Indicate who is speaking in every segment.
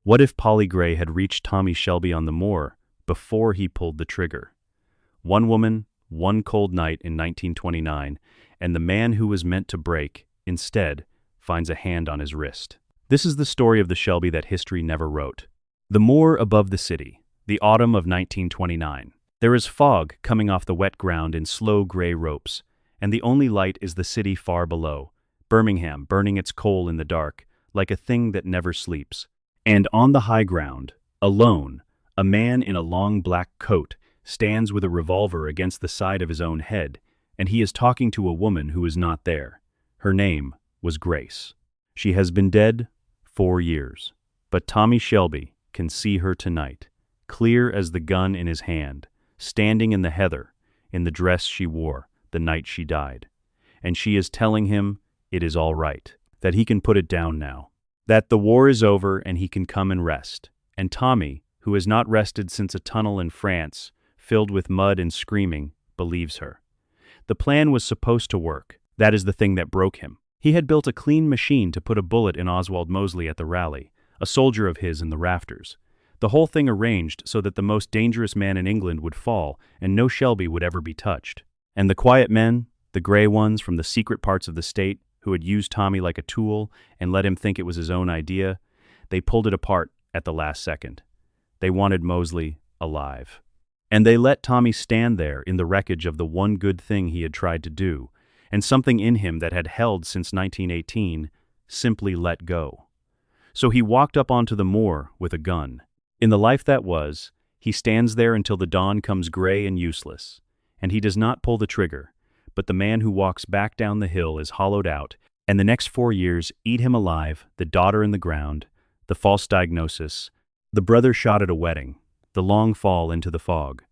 Speaker 1: What if Polly Gray had reached Tommy Shelby on the moor before he pulled the trigger? One woman, one cold night in 1929, and the man who was meant to break, instead, finds a hand on his wrist. This is the story of the Shelby that history never wrote. The moor above the city, the autumn of 1929. There is fog coming off the wet ground in slow gray ropes, and the only light is the city far below, Birmingham burning its coal in the dark, like a thing that never sleeps. And on the high ground, alone, a man in a long black coat stands with a revolver against the side of his own head, and he is talking to a woman who is not there. Her name was Grace. She has been dead 4 years, but Tommy Shelby can see her tonight, clear as the gun in his hand, standing in the heather, in the dress she wore the night she died. And she is telling him it is all right, that he can put it down now, that the war is over and he can come and rest. And Tommy, who has not rested since a tunnel in France, filled with mud and screaming, believes her. The plan was supposed to work. That is the thing that broke him. He had built a clean machine to put a bullet in Oswald Mosley at the rally, a soldier of his in the rafters. The whole thing arranged so that the most dangerous man in England would fall and no Shelby would ever be touched. And the quiet men, the gray ones from the secret parts of the state, who had used Tommy like a tool and let him think it was his own idea, they pulled it apart at the last second. They wanted Mosley alive. And they let Tommy stand there in the wreckage of the one good thing he had tried to do, and something in him that had held since 1918 simply let go. So he walked up onto the moor with a gun. In the life that was, he stands there until the dawn comes gray and useless, and he does not pull the trigger, but the man who walks back down the hill is hollowed out, and the next 4 years eat him alive, the daughter in the ground, the false diagnosis, the brother shot at a wedding, the long fall into the fog.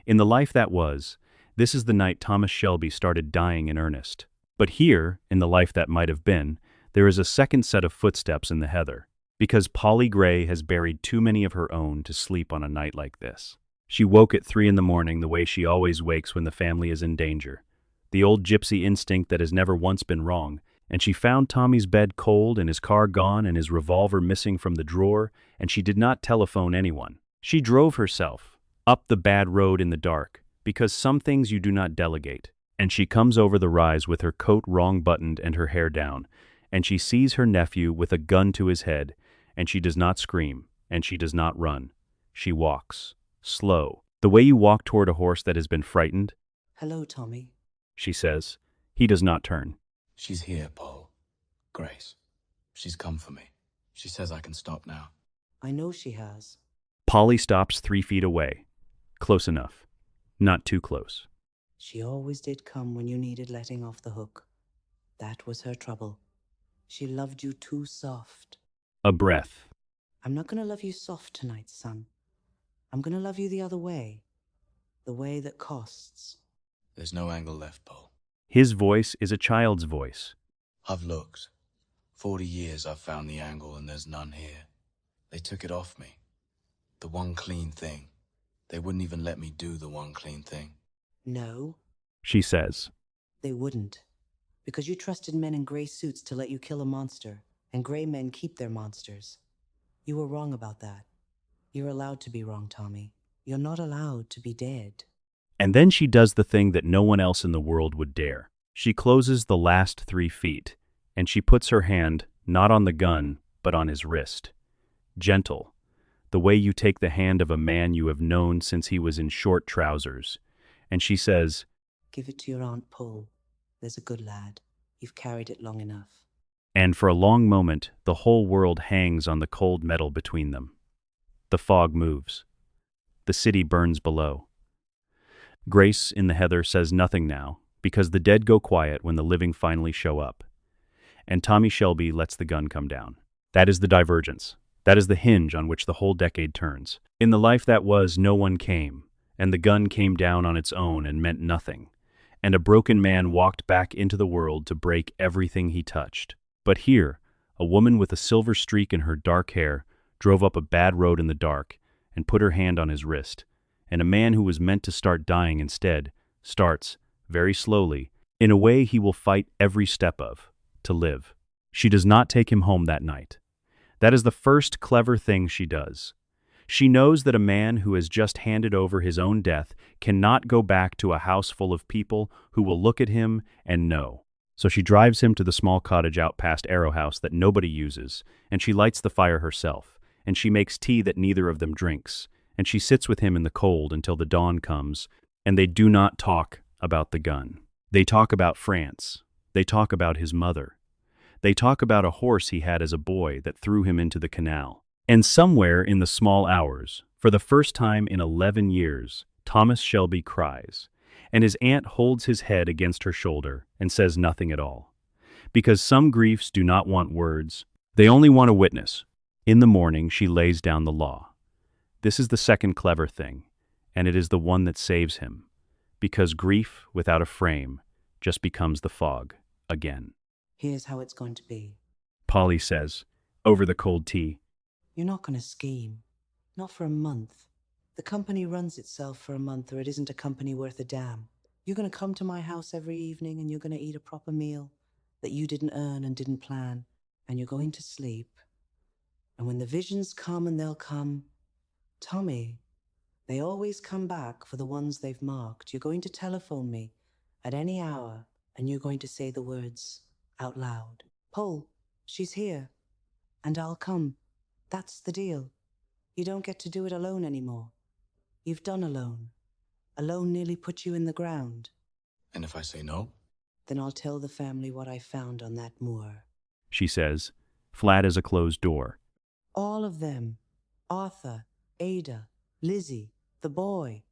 Speaker 1: In the life that was, this is the night Thomas Shelby started dying in earnest. But here, in the life that might have been, there is a second set of footsteps in the heather, because Polly Gray has buried too many of her own to sleep on a night like this. She woke at 3 a.m. the way she always wakes when the family is in danger, the old gypsy instinct that has never once been wrong, and she found Tommy's bed cold and his car gone and his revolver missing from the drawer, and she did not telephone anyone. She drove herself up the bad road in the dark, because some things you do not delegate, and she comes over the rise with her coat wrong buttoned and her hair down, and she sees her nephew with a gun to his head, and she does not scream, and she does not run. She walks, slow, the way you walk toward a horse that has been frightened.
Speaker 2: "Hello, Tommy,"
Speaker 1: she says. He does not turn.
Speaker 3: She's here, Paul. Grace. She's come for me. She says I can stop now.
Speaker 2: "I know she has."
Speaker 1: Polly stops 3 feet away. Close enough. Not too close.
Speaker 2: "She always did come when you needed letting off the hook. That was her trouble. She loved you too soft."
Speaker 1: A breath.
Speaker 2: "I'm not gonna love you soft tonight, son. I'm gonna love you the other way. The way that costs."
Speaker 3: There's no angle left, Paul.
Speaker 1: His voice is a child's voice.
Speaker 3: I've looked. 40 years I've found the angle and there's none here. They took it off me. The one clean thing. They wouldn't even let me do the one clean thing.
Speaker 2: "No,"
Speaker 1: She says.
Speaker 2: they wouldn't. Because you trusted men in gray suits to let you kill a monster, and gray men keep their monsters. You were wrong about that. You're allowed to be wrong, Tommy. You're not allowed to be dead.
Speaker 1: And then she does the thing that no one else in the world would dare. She closes the last 3 feet, and she puts her hand not on the gun, but on his wrist. Gentle, the way you take the hand of a man you have known since he was in short trousers. And she says,
Speaker 2: "Give it to your Aunt Pole. There's a good lad. You've carried it long enough."
Speaker 1: and for a long moment the whole world hangs on the cold metal between them. The fog moves. The city burns below. Grace in the heather says nothing now, because the dead go quiet when the living finally show up. And Tommy Shelby lets the gun come down. That is the divergence. That is the hinge on which the whole decade turns. In the life that was, no one came, and the gun came down on its own and meant nothing. And a broken man walked back into the world to break everything he touched. But here, a woman with a silver streak in her dark hair drove up a bad road in the dark and put her hand on his wrist. And a man who was meant to start dying instead starts, very slowly, in a way he will fight every step of, to live. She does not take him home that night. That is the first clever thing she does. She knows that a man who has just handed over his own death cannot go back to a house full of people who will look at him and know. So she drives him to the small cottage out past Arrow House that nobody uses, and she lights the fire herself, and she makes tea that neither of them drinks, and she sits with him in the cold until the dawn comes, and they do not talk about the gun. They talk about France. They talk about his mother. They talk about a horse he had as a boy that threw him into the canal. And somewhere in the small hours, for the first time in 11 years, Thomas Shelby cries, and his aunt holds his head against her shoulder and says nothing at all. Because some griefs do not want words, they only want a witness. In the morning, she lays down the law. This is the second clever thing, and it is the one that saves him, because grief without a frame just becomes the fog again.
Speaker 2: Here's how it's going to be.
Speaker 1: Polly says, over the cold tea.
Speaker 2: You're not going to scheme. Not for a month. The company runs itself for a month, or it isn't a company worth a damn. You're going to come to my house every evening, and you're going to eat a proper meal that you didn't earn and didn't plan, and you're going to sleep. And when the visions come, and they'll come, Tommy, they always come back for the ones they've marked. You're going to telephone me at any hour, and you're going to say the words out loud. Paul, she's here, and I'll come. That's the deal. You don't get to do it alone anymore. You've done alone. Alone nearly put you in the ground.
Speaker 3: And if I say no?
Speaker 2: Then I'll tell the family what I found on that moor.
Speaker 1: She says, flat as a closed door.
Speaker 2: All of them. Arthur, Ada, Lizzie, the boy.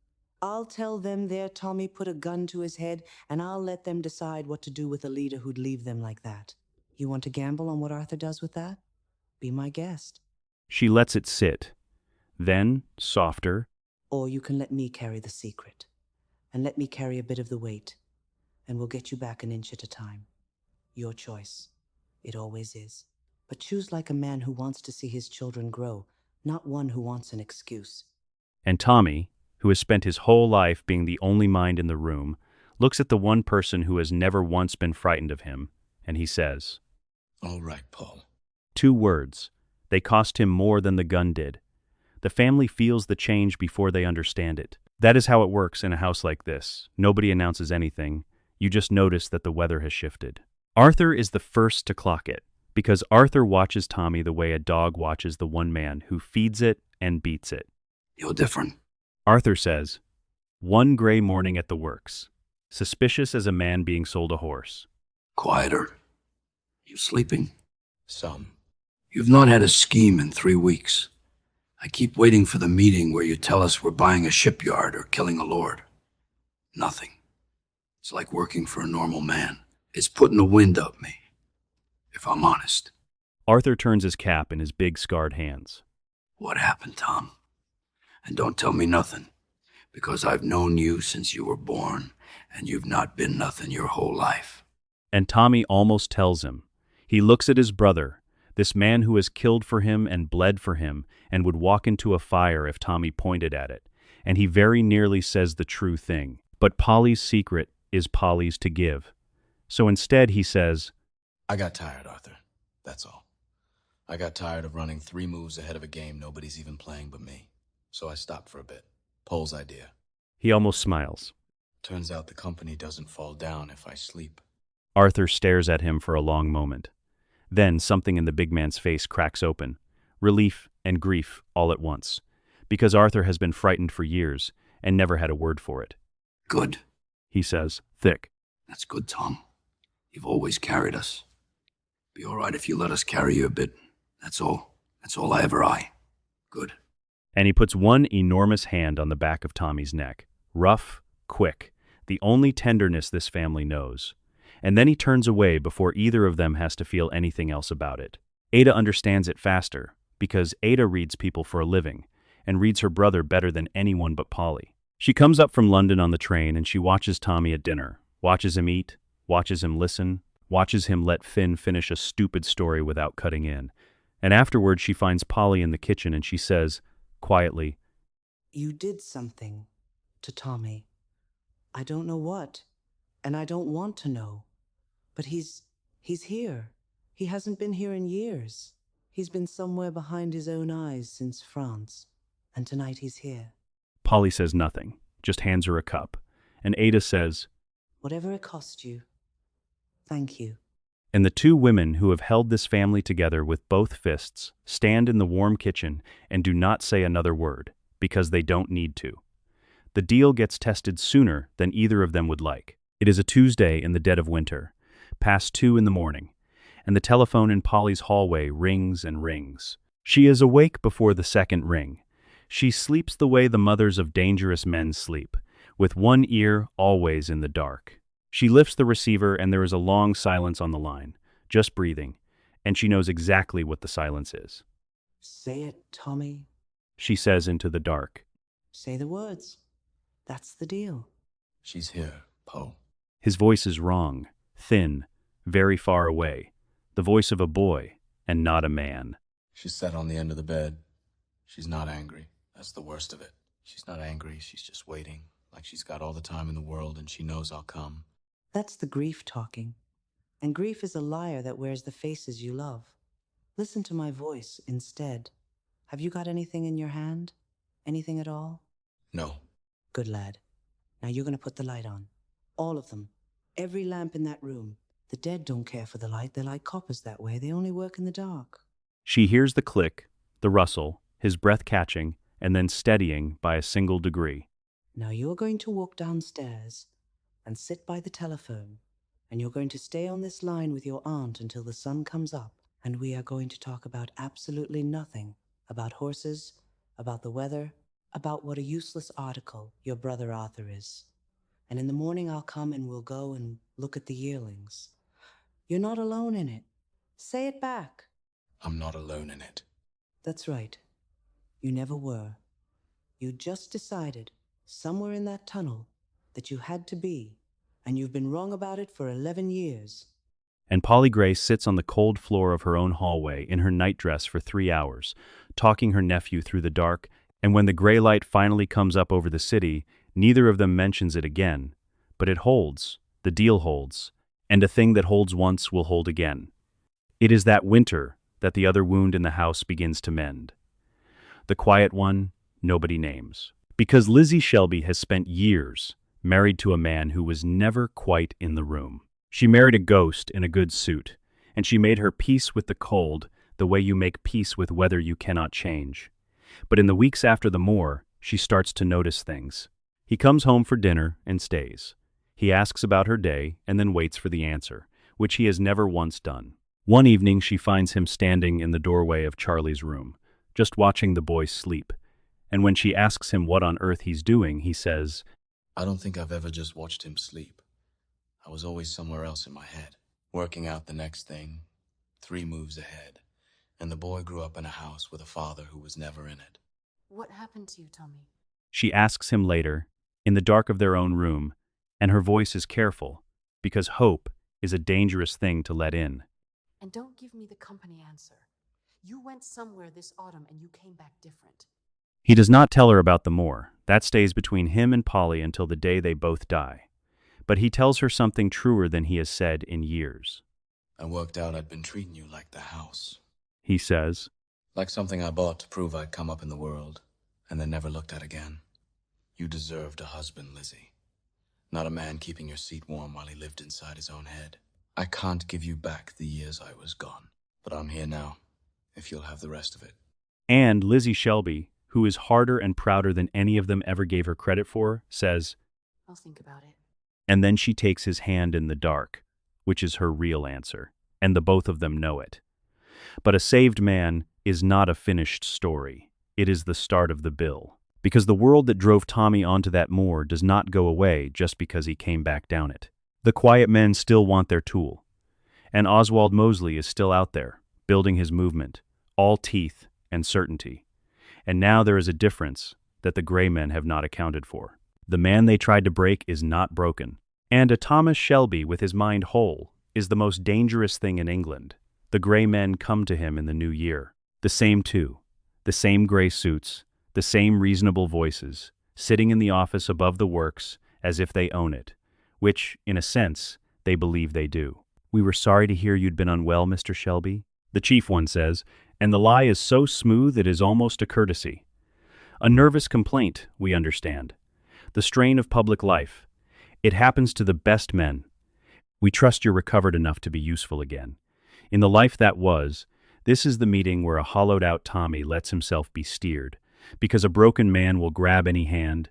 Speaker 2: I'll tell them their Tommy put a gun to his head, and I'll let them decide what to do with a leader who'd leave them like that. You want to gamble on what Arthur does with that? Be my guest.
Speaker 1: She lets it sit. Then, softer,
Speaker 2: Or you can let me carry the secret, and let me carry a bit of the weight, and we'll get you back an inch at a time. Your choice. It always is. But choose like a man who wants to see his children grow, not one who wants an excuse.
Speaker 1: and Tommy, who has spent his whole life being the only mind in the room, looks at the one person who has never once been frightened of him, and he says,
Speaker 3: All right, Paul.
Speaker 1: 2 words. They cost him more than the gun did. The family feels the change before they understand it. That is how it works in a house like this. Nobody announces anything. You just notice that the weather has shifted. Arthur is the first to clock it, because Arthur watches Tommy the way a dog watches the one man who feeds it and beats it.
Speaker 4: You're different.
Speaker 1: Arthur says, one gray morning at the works, suspicious as a man being sold a horse.
Speaker 4: Quieter. You sleeping?
Speaker 3: Some.
Speaker 4: You've not had a scheme in 3 weeks. I keep waiting for the meeting where you tell us we're buying a shipyard or killing a lord. Nothing. It's like working for a normal man. It's putting the wind up me, if I'm honest.
Speaker 1: Arthur turns his cap in his big scarred hands.
Speaker 4: What happened, Tom? And don't tell me nothing, because I've known you since you were born, and you've not been nothing your whole life.
Speaker 1: And Tommy almost tells him. He looks at his brother, this man who has killed for him and bled for him and would walk into a fire if Tommy pointed at it, and he very nearly says the true thing. But Polly's secret is Polly's to give. So instead he says,
Speaker 3: I got tired, Arthur. That's all. I got tired of running 3 moves ahead of a game nobody's even playing but me. So I stopped for a bit. Paul's idea.
Speaker 1: He almost smiles.
Speaker 3: Turns out the company doesn't fall down if I sleep.
Speaker 1: Arthur stares at him for a long moment. Then something in the big man's face cracks open. Relief and grief all at once. Because Arthur has been frightened for years and never had a word for it.
Speaker 4: Good.
Speaker 1: He says, thick.
Speaker 4: That's good, Tom. You've always carried us. Be all right if you let us carry you a bit. That's all. That's all I ever eye. Good.
Speaker 1: And he puts one enormous hand on the back of Tommy's neck. Rough, quick, the only tenderness this family knows. And then he turns away before either of them has to feel anything else about it. Ada understands it faster, because Ada reads people for a living, and reads her brother better than anyone but Polly. She comes up from London on the train and she watches Tommy at dinner, watches him eat, watches him listen, watches him let Finn finish a stupid story without cutting in. And afterwards she finds Polly in the kitchen and she says, quietly,
Speaker 2: You did something to Tommy. I don't know what, and I don't want to know. But he's here. He hasn't been here in years. He's been somewhere behind his own eyes since France, and tonight he's here.
Speaker 1: Polly says nothing, just hands her a cup, and Ada says,
Speaker 2: Whatever it cost you, thank you.
Speaker 1: and the two women who have held this family together with both fists stand in the warm kitchen and do not say another word, because they don't need to. The deal gets tested sooner than either of them would like. It is a Tuesday in the dead of winter, past 2 in the morning, and the telephone in Polly's hallway rings and rings. She is awake before the second ring. She sleeps the way the mothers of dangerous men sleep, with one ear always in the dark. She lifts the receiver and there is a long silence on the line, just breathing, and she knows exactly what the silence is.
Speaker 2: Say it, Tommy.
Speaker 1: She says into the dark.
Speaker 2: Say the words. That's the deal.
Speaker 3: She's here, Poe.
Speaker 1: His voice is wrong, thin, very far away, the voice of a boy and not a man.
Speaker 3: She's sat on the end of the bed. She's not angry. That's the worst of it. She's not angry. She's just waiting, like she's got all the time in the world and she knows I'll come.
Speaker 2: That's the grief talking. And grief is a liar that wears the faces you love. Listen to my voice instead. Have you got anything in your hand? Anything at all?
Speaker 3: No.
Speaker 2: Good lad. Now you're going to put the light on. All of them. Every lamp in that room. The dead don't care for the light. They're like coppers that way. They only work in the dark.
Speaker 1: She hears the click, the rustle, his breath catching, and then steadying by a single degree.
Speaker 2: Now you're going to walk downstairs and sit by the telephone, and you're going to stay on this line with your aunt until the sun comes up, and we are going to talk about absolutely nothing. About horses, about the weather, about what a useless article your brother Arthur is. And in the morning I'll come and we'll go and look at the yearlings. You're not alone in it. Say it back.
Speaker 3: I'm not alone in it.
Speaker 2: That's right. You never were. You just decided, somewhere in that tunnel, that you had to be, and you've been wrong about it for 11 years.
Speaker 1: And Polly Gray sits on the cold floor of her own hallway in her nightdress for 3 hours, talking her nephew through the dark, and when the gray light finally comes up over the city, neither of them mentions it again. But it holds, the deal holds, and a thing that holds once will hold again. It is that winter that the other wound in the house begins to mend. The quiet one, nobody names. Because Lizzie Shelby has spent years married to a man who was never quite in the room. She married a ghost in a good suit, and she made her peace with the cold the way you make peace with weather you cannot change. But in the weeks after the moor, she starts to notice things. He comes home for dinner and stays. He asks about her day and then waits for the answer, which he has never once done. One evening she finds him standing in the doorway of Charlie's room, just watching the boys sleep. And when she asks him what on earth he's doing, he says,
Speaker 3: I don't think I've ever just watched him sleep. I was always somewhere else in my head, working out the next thing, 3 moves ahead. And the boy grew up in a house with a father who was never in it.
Speaker 5: What happened to you, Tommy?
Speaker 1: She asks him later, in the dark of their own room, and her voice is careful, because hope is a dangerous thing to let in.
Speaker 5: And don't give me the company answer. You went somewhere this autumn and you came back different.
Speaker 1: He does not tell her about the moor. That stays between him and Polly until the day they both die. But he tells her something truer than he has said in years.
Speaker 3: I worked out I'd been treating you like the house.
Speaker 1: He says,
Speaker 3: Like something I bought to prove I'd come up in the world, and then never looked at again. You deserved a husband, Lizzie. Not a man keeping your seat warm while he lived inside his own head. I can't give you back the years I was gone, but I'm here now, if you'll have the rest of it.
Speaker 1: And Lizzie Shelby, who is harder and prouder than any of them ever gave her credit for, says,
Speaker 5: I'll think about it.
Speaker 1: and then she takes his hand in the dark, which is her real answer, and the both of them know it. But a saved man is not a finished story. It is the start of the bill. Because the world that drove Tommy onto that moor does not go away just because he came back down it. The quiet men still want their tool. And Oswald Mosley is still out there, building his movement, all teeth and certainty. And now there is a difference that the gray men have not accounted for. The man they tried to break is not broken. And a Thomas Shelby with his mind whole is the most dangerous thing in England. The gray men come to him in the new year. The same two. The same gray suits. The same reasonable voices, sitting in the office above the works as if they own it, which, in a sense, they believe they do. We were sorry to hear you'd been unwell, Mr. Shelby, the chief one says, And the lie is so smooth it is almost a courtesy. A nervous complaint, we understand. The strain of public life. It happens to the best men. We trust you're recovered enough to be useful again. In the life that was, this is the meeting where a hollowed-out Tommy lets himself be steered, because a broken man will grab any hand,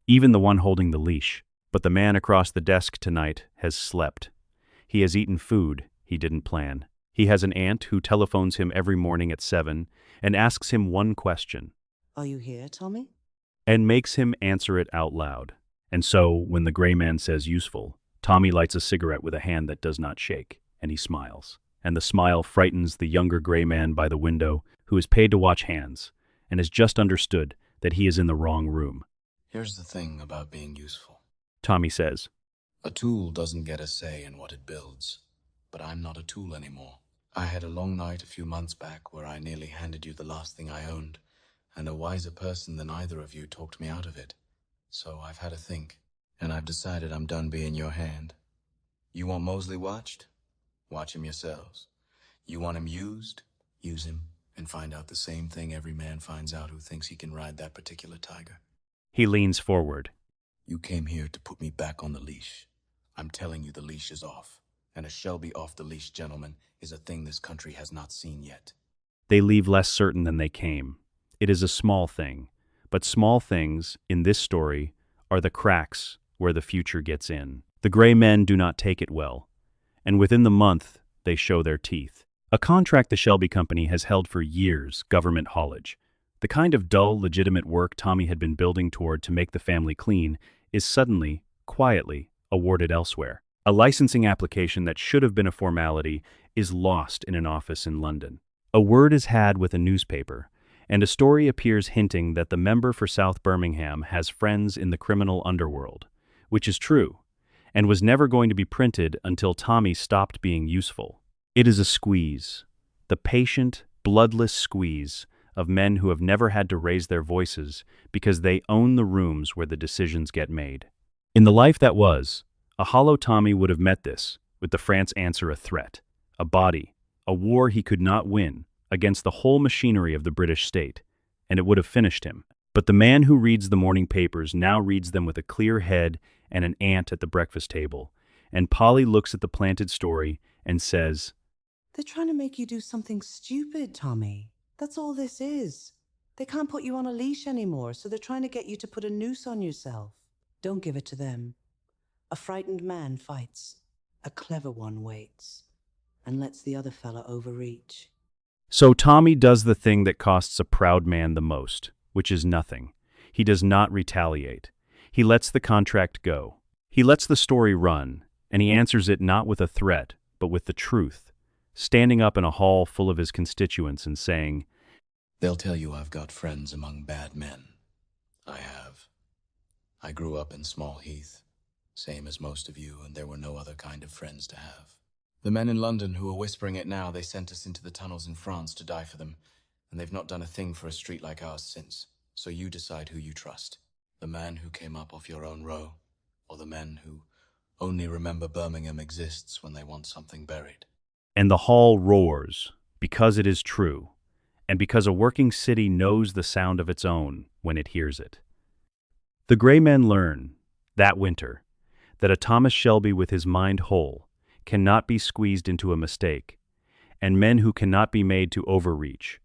Speaker 1: even the one holding the leash. But the man across the desk tonight has slept. He has eaten food he didn't plan. He has an aunt who telephones him every morning at 7 and asks him one question.
Speaker 2: Are you here, Tommy?
Speaker 1: And makes him answer it out loud. And so, when the gray man says useful, Tommy lights a cigarette with a hand that does not shake, and he smiles. And the smile frightens the younger gray man by the window, who is paid to watch hands, and has just understood that he is in the wrong room.
Speaker 3: Here's the thing about being useful.
Speaker 1: Tommy says,
Speaker 3: A tool doesn't get a say in what it builds, but I'm not a tool anymore. I had a long night a few months back where I nearly handed you the last thing I owned, and a wiser person than either of you talked me out of it. So I've had a think, and I've decided I'm done being your hand. You want Mosley watched? Watch him yourselves. You want him used? Use him, and find out the same thing every man finds out who thinks he can ride that particular tiger.
Speaker 1: He leans forward.
Speaker 3: You came here to put me back on the leash. I'm telling you the leash is off, and a Shelby off-the-leash gentleman is a thing this country has not seen yet.
Speaker 1: They leave less certain than they came. It is a small thing, but small things, in this story, are the cracks where the future gets in. The gray men do not take it well, and within the month, they show their teeth. A contract the Shelby Company has held for years, government haulage. The kind of dull, legitimate work Tommy had been building toward to make the family clean is suddenly, quietly, awarded elsewhere. A licensing application that should have been a formality is lost in an office in London. A word is had with a newspaper, and a story appears hinting that the member for South Birmingham has friends in the criminal underworld, which is true, and was never going to be printed until Tommy stopped being useful. It is a squeeze, the patient, bloodless squeeze of men who have never had to raise their voices because they own the rooms where the decisions get made. In the life that was, a hollow Tommy would have met this, with the France answer a threat, a body, a war he could not win, against the whole machinery of the British state, and it would have finished him. But the man who reads the morning papers now reads them with a clear head and an aunt at the breakfast table, and Polly looks at the planted story and says,
Speaker 2: They're trying to make you do something stupid, Tommy. That's all this is. They can't put you on a leash anymore, so they're trying to get you to put a noose on yourself. Don't give it to them. A frightened man fights. A clever one waits and lets the other fella overreach.
Speaker 1: So Tommy does the thing that costs a proud man the most, which is nothing. He does not retaliate. He lets the contract go. He lets the story run, and he answers it not with a threat, but with the truth, standing up in a hall full of his constituents and saying,
Speaker 3: They'll tell you I've got friends among bad men. I have. I grew up in Small Heath, same as most of you, and there were no other kind of friends to have. The men in London who are whispering it now, they sent us into the tunnels in France to die for them, and they've not done a thing for a street like ours since. So you decide who you trust. The man who came up off your own row, or the men who only remember Birmingham exists when they want something buried.
Speaker 1: And the hall roars, because it is true, and because a working city knows the sound of its own when it hears it. The gray men learn, that winter, that a Thomas Shelby with his mind whole cannot be squeezed into a mistake, and men who cannot be made to overreach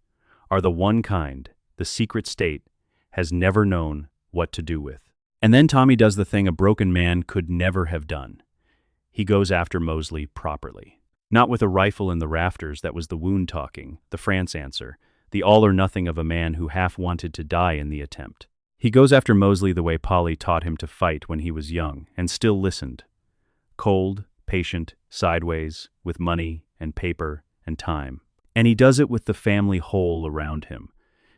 Speaker 1: are the one kind the secret state has never known what to do with. And then Tommy does the thing a broken man could never have done. He goes after Mosley properly. Not with a rifle in the rafters that was the wound talking, the France answer, the all or nothing of a man who half wanted to die in the attempt. He goes after Mosley the way Polly taught him to fight when he was young and still listened. Cold, patient, sideways, with money and paper and time. And he does it with the family whole around him,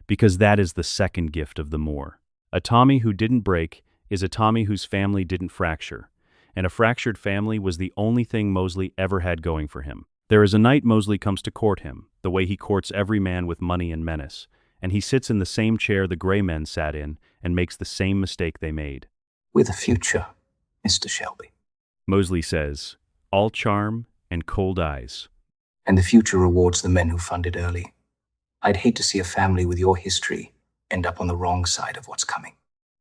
Speaker 1: because that is the second gift of the Moor. A Tommy who didn't break is a Tommy whose family didn't fracture, and a fractured family was the only thing Mosley ever had going for him. There is a night Mosley comes to court him, the way he courts every man with money and menace, and he sits in the same chair the gray men sat in and makes the same mistake they made.
Speaker 6: With a future, Mr. Shelby.
Speaker 1: Mosley says, all charm and cold eyes.
Speaker 6: And the future rewards the men who fund it early. I'd hate to see a family with your history end up on the wrong side of what's coming.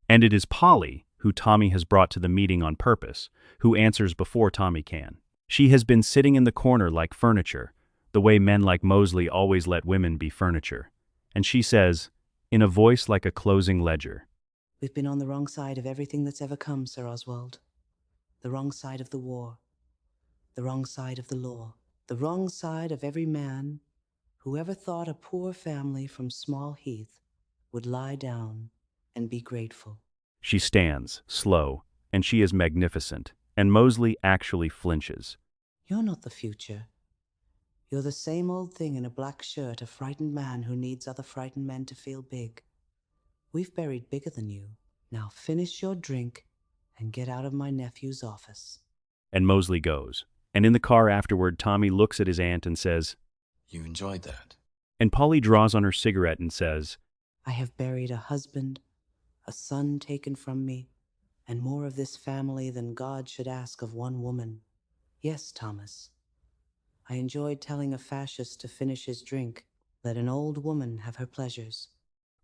Speaker 1: And it is Polly, who Tommy has brought to the meeting on purpose, who answers before Tommy can. She has been sitting in the corner like furniture, the way men like Mosley always let women be furniture. And she says, in a voice like a closing ledger,
Speaker 2: We've been on the wrong side of everything that's ever come, Sir Oswald. The wrong side of the war. The wrong side of the law. The wrong side of every man who ever thought a poor family from Small Heath would lie down and be grateful.
Speaker 1: She stands, slow, and she is magnificent, and Mosley actually flinches.
Speaker 2: You're not the future. You're the same old thing in a black shirt, a frightened man who needs other frightened men to feel big. We've buried bigger than you. Now finish your drink and get out of my nephew's office.
Speaker 1: And Mosley goes. And in the car afterward, Tommy looks at his aunt and says,
Speaker 3: You enjoyed that.
Speaker 1: and Polly draws on her cigarette and says,
Speaker 2: I have buried a husband, a son taken from me, and more of this family than God should ask of one woman. Yes, Thomas. I enjoyed telling a fascist to finish his drink. Let an old woman have her pleasures.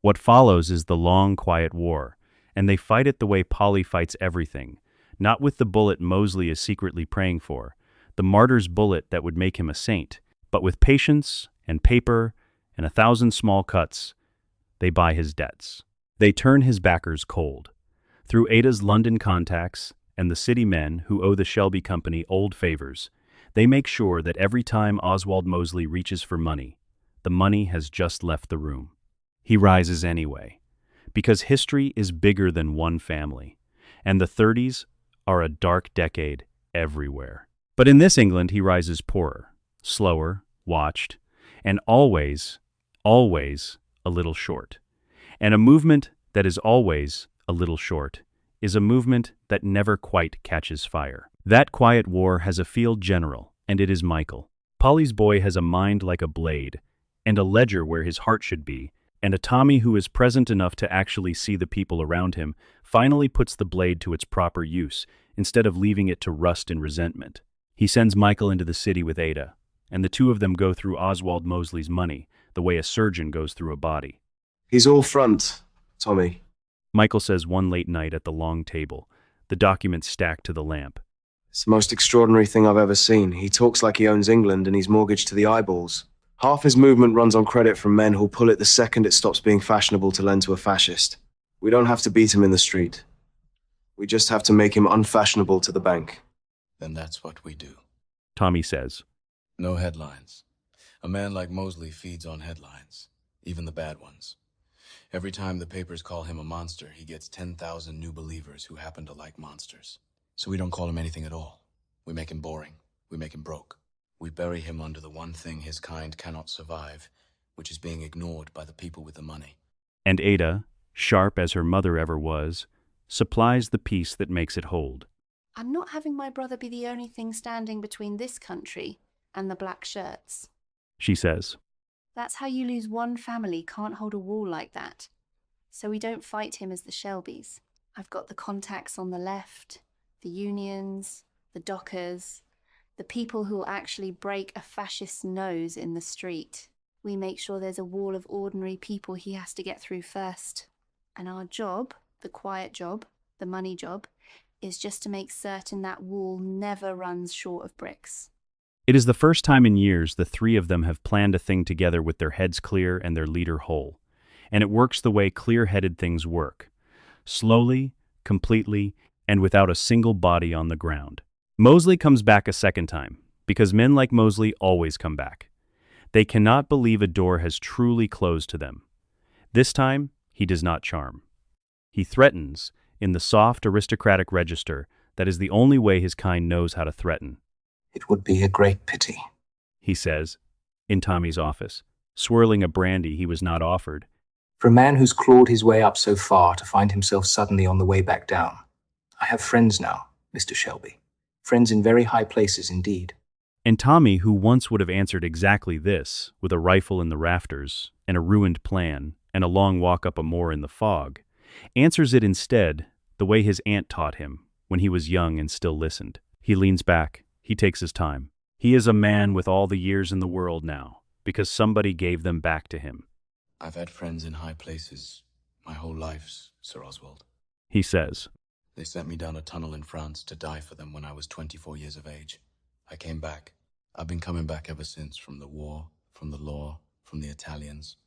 Speaker 1: What follows is the long, quiet war, and they fight it the way Polly fights everything, not with the bullet Mosley is secretly praying for, the martyr's bullet that would make him a saint, but with patience and paper and 1,000 small cuts. They buy his debts. They turn his backers cold. Through Ada's London contacts and the city men who owe the Shelby Company old favors, they make sure that every time Oswald Mosley reaches for money, the money has just left the room. He rises anyway, because history is bigger than one family, and the 30s are a dark decade everywhere. But in this England, he rises poorer, slower, watched, and always, always a little short. And a movement that is always a little short is a movement that never quite catches fire. That quiet war has a field general, and it is Michael. Polly's boy has a mind like a blade, and a ledger where his heart should be, and a Tommy who is present enough to actually see the people around him finally puts the blade to its proper use, instead of leaving it to rust in resentment. He sends Michael into the city with Ada, and the two of them go through Oswald Mosley's money, the way a surgeon goes through a body.
Speaker 7: He's all front, Tommy.
Speaker 1: Michael says one late night at the long table, the documents stacked to the lamp.
Speaker 7: It's the most extraordinary thing I've ever seen. He talks like he owns England and he's mortgaged to the eyeballs. Half his movement runs on credit from men who'll pull it the second it stops being fashionable to lend to a fascist. We don't have to beat him in the street. We just have to make him unfashionable to the bank.
Speaker 3: Then that's what we do.
Speaker 1: Tommy says,
Speaker 3: No headlines. A man like Mosley feeds on headlines, even the bad ones. Every time the papers call him a monster, he gets 10,000 new believers who happen to like monsters. So we don't call him anything at all. We make him boring. We make him broke. We bury him under the one thing his kind cannot survive, which is being ignored by the people with the money.
Speaker 1: and Ada, sharp as her mother ever was, supplies the piece that makes it hold.
Speaker 8: I'm not having my brother be the only thing standing between this country and the black shirts.
Speaker 1: She says,
Speaker 8: That's how you lose one family, can't hold a wall like that. So we don't fight him as the Shelbys. I've got the contacts on the left, the unions, the dockers, the people who'll actually break a fascist's nose in the street. We make sure there's a wall of ordinary people he has to get through first. And our job, the quiet job, the money job, is just to make certain that wall never runs short of bricks.
Speaker 1: It is the first time in years the three of them have planned a thing together with their heads clear and their leader whole. And it works the way clear-headed things work. Slowly, completely, and without a single body on the ground. Mosley comes back a second time, because men like Mosley always come back. They cannot believe a door has truly closed to them. This time, he does not charm. He threatens, in the soft aristocratic register that is the only way his kind knows how to threaten.
Speaker 6: It would be a great pity,
Speaker 1: He says, in Tommy's office, swirling a brandy he was not offered.
Speaker 6: for a man who's clawed his way up so far to find himself suddenly on the way back down. I have friends now, Mr. Shelby. Friends in very high places indeed.
Speaker 1: And Tommy, who once would have answered exactly this, with a rifle in the rafters, and a ruined plan, and a long walk up a moor in the fog, answers it instead the way his aunt taught him when he was young and still listened. He leans back. He takes his time. He is a man with all the years in the world now, because somebody gave them back to him.
Speaker 3: I've had friends in high places my whole life, Sir Oswald.
Speaker 1: He says.
Speaker 3: They sent me down a tunnel in France to die for them when I was 24 years of age. I came back. I've been coming back ever since, from the war, from the law, from the Italians,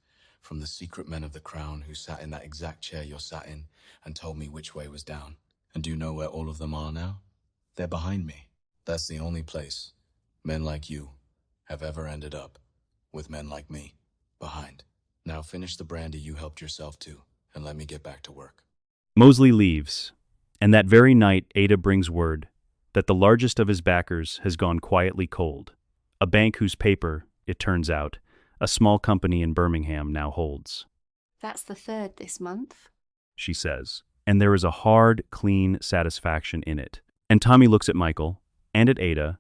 Speaker 3: from the secret men of the crown who sat in that exact chair you're sat in and told me which way was down. And do you know where all of them are now? They're behind me. That's the only place men like you have ever ended up, with men like me behind. Now finish the brandy you helped yourself to, and let me get back to work.
Speaker 1: Mosley leaves, and that very night Ada brings word that the largest of his backers has gone quietly cold. A bank whose paper, it turns out, a small company in Birmingham now holds.
Speaker 8: That's the third this month,
Speaker 1: She says, and there is a hard, clean satisfaction in it. And Tommy looks at Michael, and at Ada,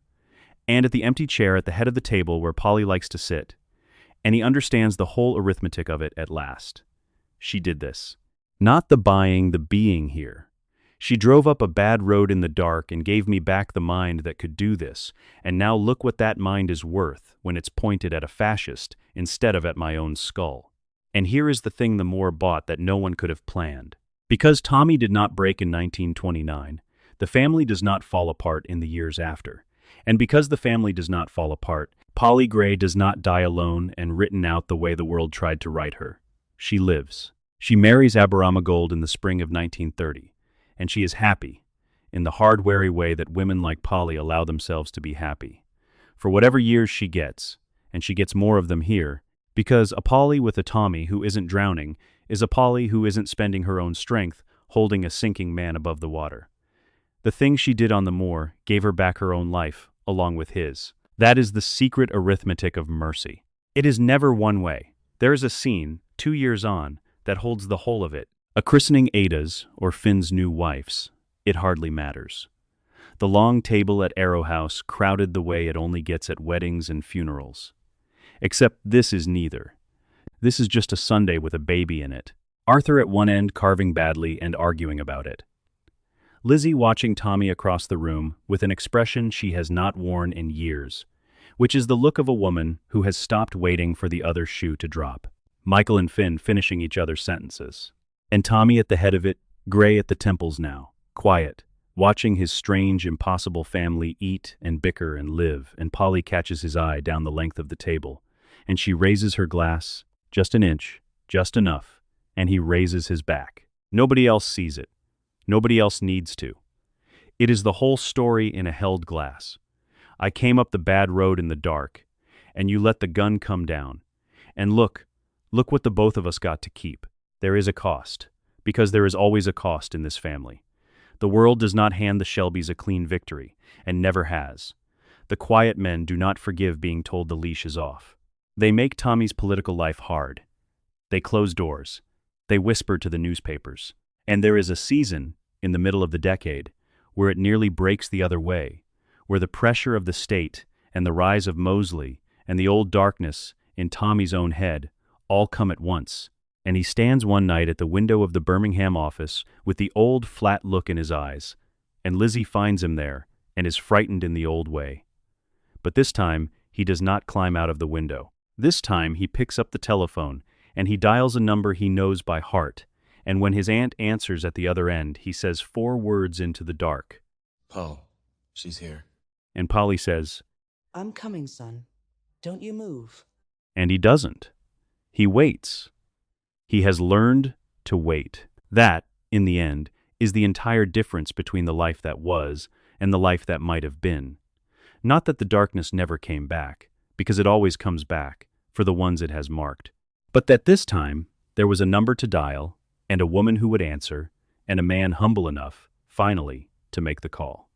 Speaker 1: and at the empty chair at the head of the table where Polly likes to sit, and he understands the whole arithmetic of it at last. She did this. Not the buying, the being here. She drove up a bad road in the dark and gave me back the mind that could do this, and now look what that mind is worth when it's pointed at a fascist instead of at my own skull. And here is the thing the Moor bought that no one could have planned. Because Tommy did not break in 1929, the family does not fall apart in the years after. And because the family does not fall apart, Polly Gray does not die alone and written out the way the world tried to write her. She lives. She marries Aberamagold in the spring of 1930, and she is happy, in the hard, wary way that women like Polly allow themselves to be happy. For whatever years she gets, and she gets more of them here, because a Polly with a Tommy who isn't drowning is a Polly who isn't spending her own strength holding a sinking man above the water. The thing she did on the moor gave her back her own life, along with his. That is the secret arithmetic of mercy. It is never one way. There is a scene, 2 years on, that holds the whole of it. A christening Ada's, or Finn's new wife's. It hardly matters. The long table at Arrow House crowded the way it only gets at weddings and funerals. Except this is neither. This is just a Sunday with a baby in it. Arthur at one end carving badly and arguing about it. Lizzie watching Tommy across the room with an expression she has not worn in years, which is the look of a woman who has stopped waiting for the other shoe to drop. Michael and Finn finishing each other's sentences. And Tommy at the head of it, gray at the temples now, quiet, watching his strange, impossible family eat and bicker and live, and Polly catches his eye down the length of the table, and she raises her glass, just an inch, just enough, and he raises his back. Nobody else sees it. Nobody else needs to. It is the whole story in a held glass. I came up the bad road in the dark, and you let the gun come down. And look what the both of us got to keep. There is a cost, because there is always a cost in this family. The world does not hand the Shelbys a clean victory, and never has. The quiet men do not forgive being told the leash is off. They make Tommy's political life hard. They close doors. They whisper to the newspapers. And there is a season, in the middle of the decade, where it nearly breaks the other way, where the pressure of the state and the rise of Mosley and the old darkness in Tommy's own head all come at once, and he stands one night at the window of the Birmingham office with the old flat look in his eyes, and Lizzie finds him there and is frightened in the old way. But this time he does not climb out of the window. This time he picks up the telephone and he dials a number he knows by heart, and when his aunt answers at the other end, he says 4 words into the dark.
Speaker 3: Paul, she's here.
Speaker 1: And Polly says,
Speaker 2: I'm coming, son. Don't you move.
Speaker 1: and he doesn't. He waits. He has learned to wait. That, in the end, is the entire difference between the life that was and the life that might have been. Not that the darkness never came back, because it always comes back, for the ones it has marked, but that this time there was a number to dial, and a woman who would answer, and a man humble enough, finally, to make the call.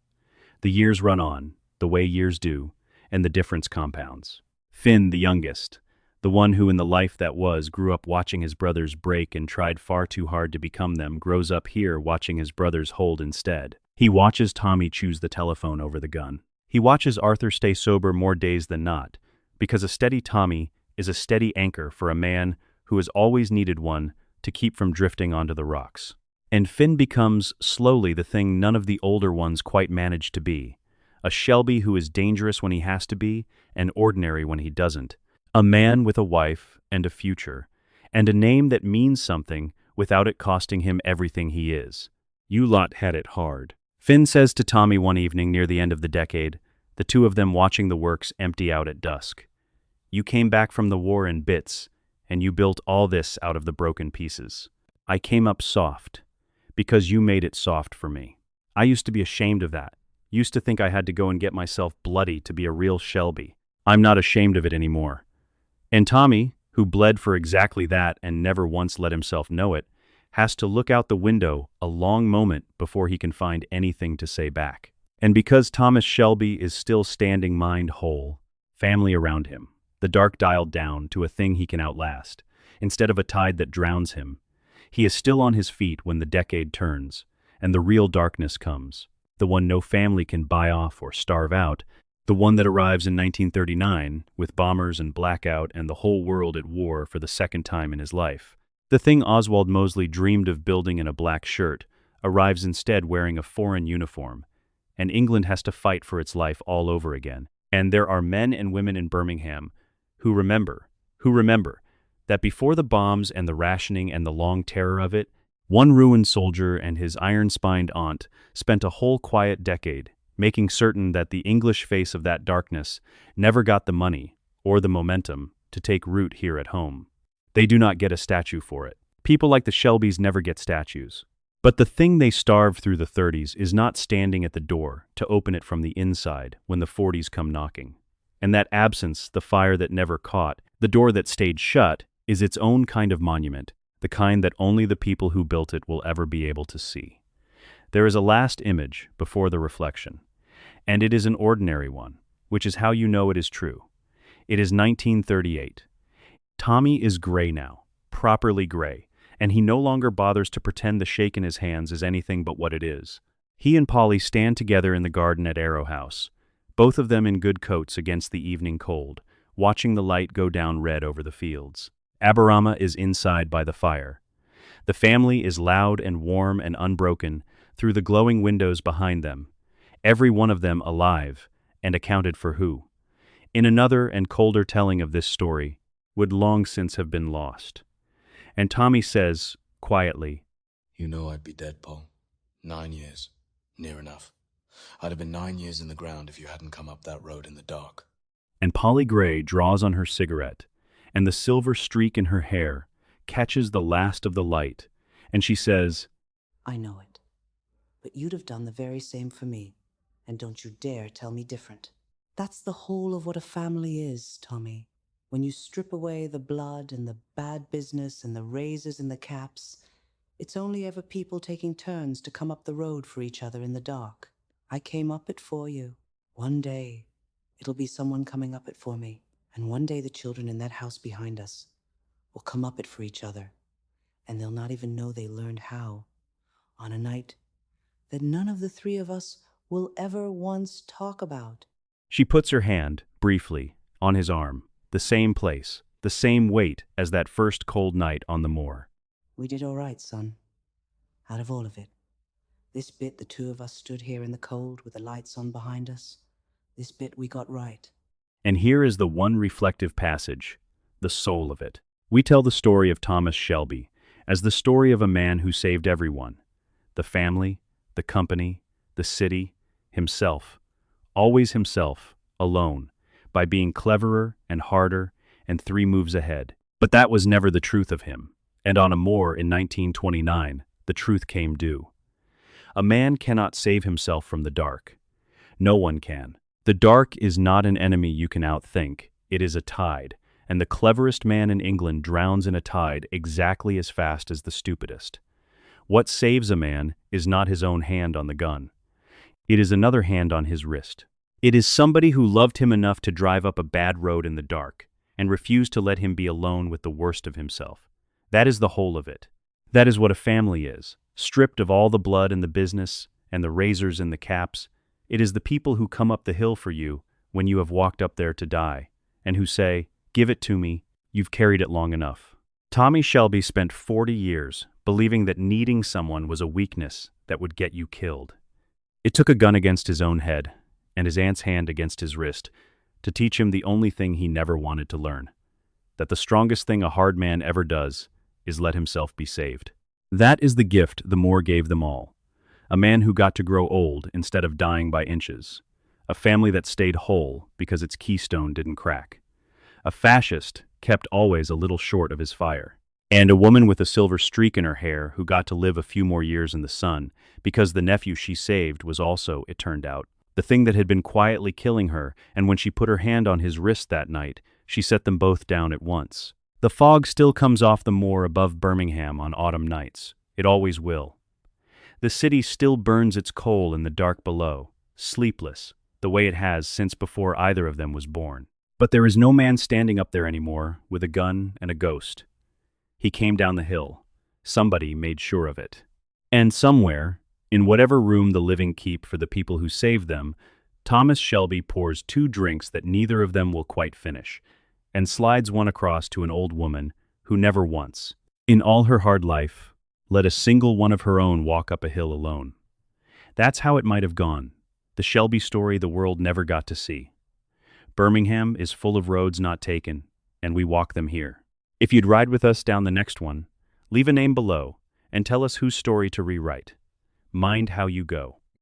Speaker 1: The years run on, the way years do, and the difference compounds. Finn, the youngest, the one who in the life that was grew up watching his brothers break and tried far too hard to become them, grows up here watching his brothers hold instead. He watches Tommy choose the telephone over the gun. He watches Arthur stay sober more days than not, because a steady Tommy is a steady anchor for a man who has always needed one to keep from drifting onto the rocks. And Finn becomes, slowly, the thing none of the older ones quite managed to be. A Shelby who is dangerous when he has to be, and ordinary when he doesn't. A man with a wife and a future, and a name that means something without it costing him everything he is. You lot had it hard. Finn says to Tommy one evening near the end of the decade, the two of them watching the works empty out at dusk. You came back from the war in bits, and you built all this out of the broken pieces. I came up soft, because you made it soft for me. I used to be ashamed of that. Used to think I had to go and get myself bloody to be a real Shelby. I'm not ashamed of it anymore. And Tommy, who bled for exactly that and never once let himself know it, has to look out the window a long moment before he can find anything to say back. And because Thomas Shelby is still standing mind whole, family around him, the dark dialed down to a thing he can outlast, instead of a tide that drowns him, he is still on his feet when the decade turns, and the real darkness comes, the one no family can buy off or starve out, the one that arrives in 1939 with bombers and blackout and the whole world at war for the second time in his life. The thing Oswald Mosley dreamed of building in a black shirt arrives instead wearing a foreign uniform, and England has to fight for its life all over again. And there are men and women in Birmingham who remember that before the bombs and the rationing and the long terror of it, one ruined soldier and his iron-spined aunt spent a whole quiet decade making certain that the English face of that darkness never got the money or the momentum to take root here at home. They do not get a statue for it. People like the Shelbys never get statues. But the thing they starved through the 30s is not standing at the door to open it from the inside when the 40s come knocking. And that absence, the fire that never caught, the door that stayed shut, is its own kind of monument, the kind that only the people who built it will ever be able to see. There is a last image before the reflection, and it is an ordinary one, which is how you know it is true. It is 1938. Tommy is gray now, properly gray, and he no longer bothers to pretend the shake in his hands is anything but what it is. He and Polly stand together in the garden at Arrow House, both of them in good coats against the evening cold, watching the light go down red over the fields. Aberama is inside by the fire. The family is loud and warm and unbroken through the glowing windows behind them, every one of them alive and accounted for who, in another and colder telling of this story, would long since have been lost. And Tommy says, quietly,
Speaker 3: You know I'd be dead, Paul. 9 years. Near enough. I'd have been 9 years in the ground if you hadn't come up that road in the dark.
Speaker 1: And Polly Gray draws on her cigarette, and the silver streak in her hair catches the last of the light, and she says,
Speaker 2: I know it. But you'd have done the very same for me, and don't you dare tell me different. That's the whole of what a family is, Tommy. When you strip away the blood and the bad business and the raises and the caps, it's only ever people taking turns to come up the road for each other in the dark. I came up it for you. One day, it'll be someone coming up it for me. And one day the children in that house behind us will come up it for each other. And they'll not even know they learned how. On a night that none of the three of us will ever once talk about.
Speaker 1: She puts her hand, briefly, on his arm, the same place, the same weight as that first cold night on the moor.
Speaker 2: We did all right, son. Out of all of it. This bit the two of us stood here in the cold with the lights on behind us. This bit we got right.
Speaker 1: And here is the one reflective passage, the soul of it. We tell the story of Thomas Shelby as the story of a man who saved everyone. The family, the company, the city, himself. Always himself, alone, by being cleverer and harder and 3 moves ahead. But that was never the truth of him. And on a moor in 1929, the truth came due. A man cannot save himself from the dark. No one can. The dark is not an enemy you can outthink. It is a tide, and the cleverest man in England drowns in a tide exactly as fast as the stupidest. What saves a man is not his own hand on the gun. It is another hand on his wrist. It is somebody who loved him enough to drive up a bad road in the dark and refused to let him be alone with the worst of himself. That is the whole of it. That is what a family is, stripped of all the blood and the business and the razors and the caps. It is the people who come up the hill for you when you have walked up there to die, and who say, "Give it to me, you've carried it long enough." Tommy Shelby spent 40 years believing that needing someone was a weakness that would get you killed. It took a gun against his own head and his aunt's hand against his wrist to teach him the only thing he never wanted to learn, that the strongest thing a hard man ever does is let himself be saved. That is the gift the Moor gave them all. A man who got to grow old instead of dying by inches. A family that stayed whole because its keystone didn't crack. A fascist kept always a little short of his fire. And a woman with a silver streak in her hair who got to live a few more years in the sun because the nephew she saved was also, it turned out, the thing that had been quietly killing her, and when she put her hand on his wrist that night, she set them both down at once. The fog still comes off the moor above Birmingham on autumn nights. It always will. The city still burns its coal in the dark below, sleepless, the way it has since before either of them was born. But there is no man standing up there anymore with a gun and a ghost. He came down the hill. Somebody made sure of it. And somewhere, in whatever room the living keep for the people who saved them, Thomas Shelby pours 2 drinks that neither of them will quite finish, and slides one across to an old woman who never once, in all her hard life, let a single one of her own walk up a hill alone. That's how it might have gone, the Shelby story the world never got to see. Birmingham is full of roads not taken, and we walk them here. If you'd ride with us down the next one, leave a name below and tell us whose story to rewrite. Mind how you go.